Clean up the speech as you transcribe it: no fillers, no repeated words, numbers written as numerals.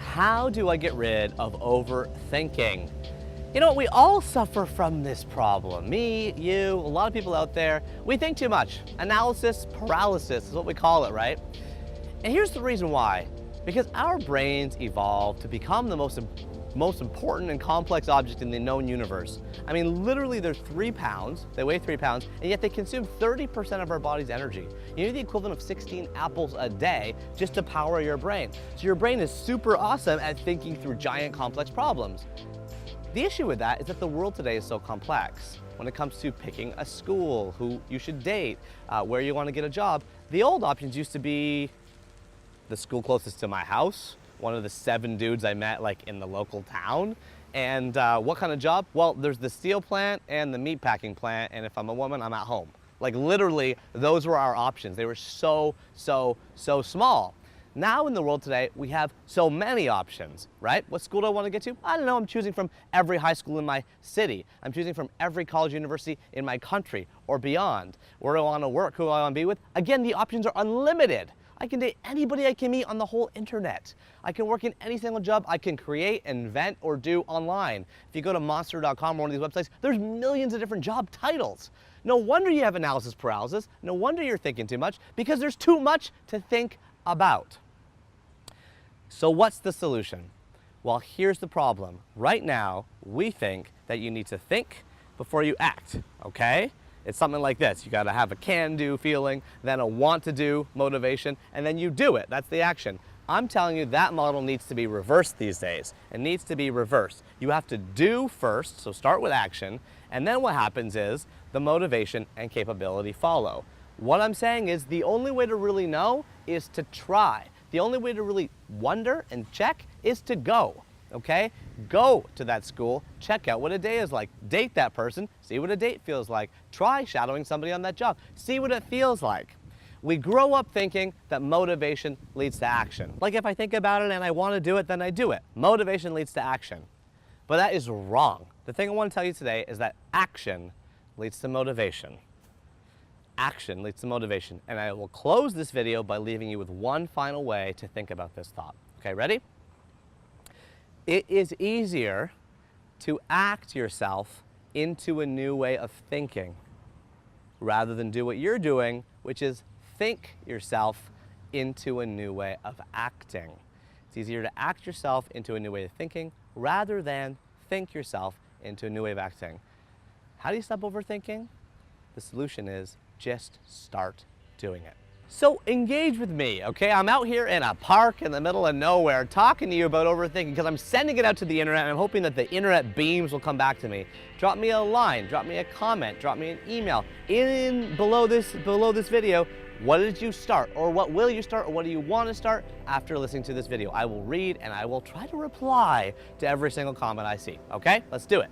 How do I get rid of overthinking? You know, we all suffer from this problem. Me, you, a lot of people out there, we think too much. Analysis paralysis is what we call it, right? And here's the reason why. Because our brains evolved to become the most important and complex object in the known universe. I mean, literally they're 3 pounds, they weigh 3 pounds, and yet they consume 30% of our body's energy. You need the equivalent of 16 apples a day just to power your brain. So your brain is super awesome at thinking through giant complex problems. The issue with that is that the world today is so complex. When it comes to picking a school, who you should date, where you want to get a job, the old options used to be the school closest to my house, one of the 7 dudes I met like in the local town, and what kind of job? Well, there's the steel plant and the meat packing plant, and if I'm a woman, I'm at home. Like literally, those were our options. They were so small. Now in the world today, we have so many options, right? What school do I want to get to? I don't know, I'm choosing from every high school in my city. I'm choosing from every college university in my country or beyond. Where do I want to work? Who do I want to be with? Again, the options are unlimited. I can date anybody I can meet on the whole internet. I can work in any single job I can create, invent, or do online. If you go to monster.com or one of these websites, there's millions of different job titles. No wonder you have analysis paralysis. No wonder you're thinking too much, because there's too much to think about. So what's the solution? Well, here's the problem. Right now, we think that you need to think before you act, okay? It's something like this. You gotta have a can-do feeling, then a want-to-do motivation, and then you do it. That's the action. I'm telling you that model needs to be reversed these days. It needs to be reversed. You have to do first, so start with action, and then what happens is the motivation and capability follow. What I'm saying is the only way to really know is to try. The only way to really wonder and check is to go, okay? Go to that school, check out what a day is like, date that person, see what a date feels like, try shadowing somebody on that job, see what it feels like. We grow up thinking that motivation leads to action. Like if I think about it and I want to do it, then I do it. Motivation leads to action. But that is wrong. The thing I want to tell you today is that action leads to motivation. Action leads to motivation. And I will close this video by leaving you with one final way to think about this thought. Okay, ready? It is easier to act yourself into a new way of thinking rather than do what you're doing, which is think yourself into a new way of acting. It's easier to act yourself into a new way of thinking rather than think yourself into a new way of acting. How do you stop overthinking? The solution is just start doing it. So engage with me, okay? I'm out here in a park in the middle of nowhere talking to you about overthinking because I'm sending it out to the internet and I'm hoping that the internet beams will come back to me. Drop me a line, drop me a comment, drop me an email below this video. What did you start, or what will you start, or what do you want to start after listening to this video? I will read and I will try to reply to every single comment I see, okay? Let's do it.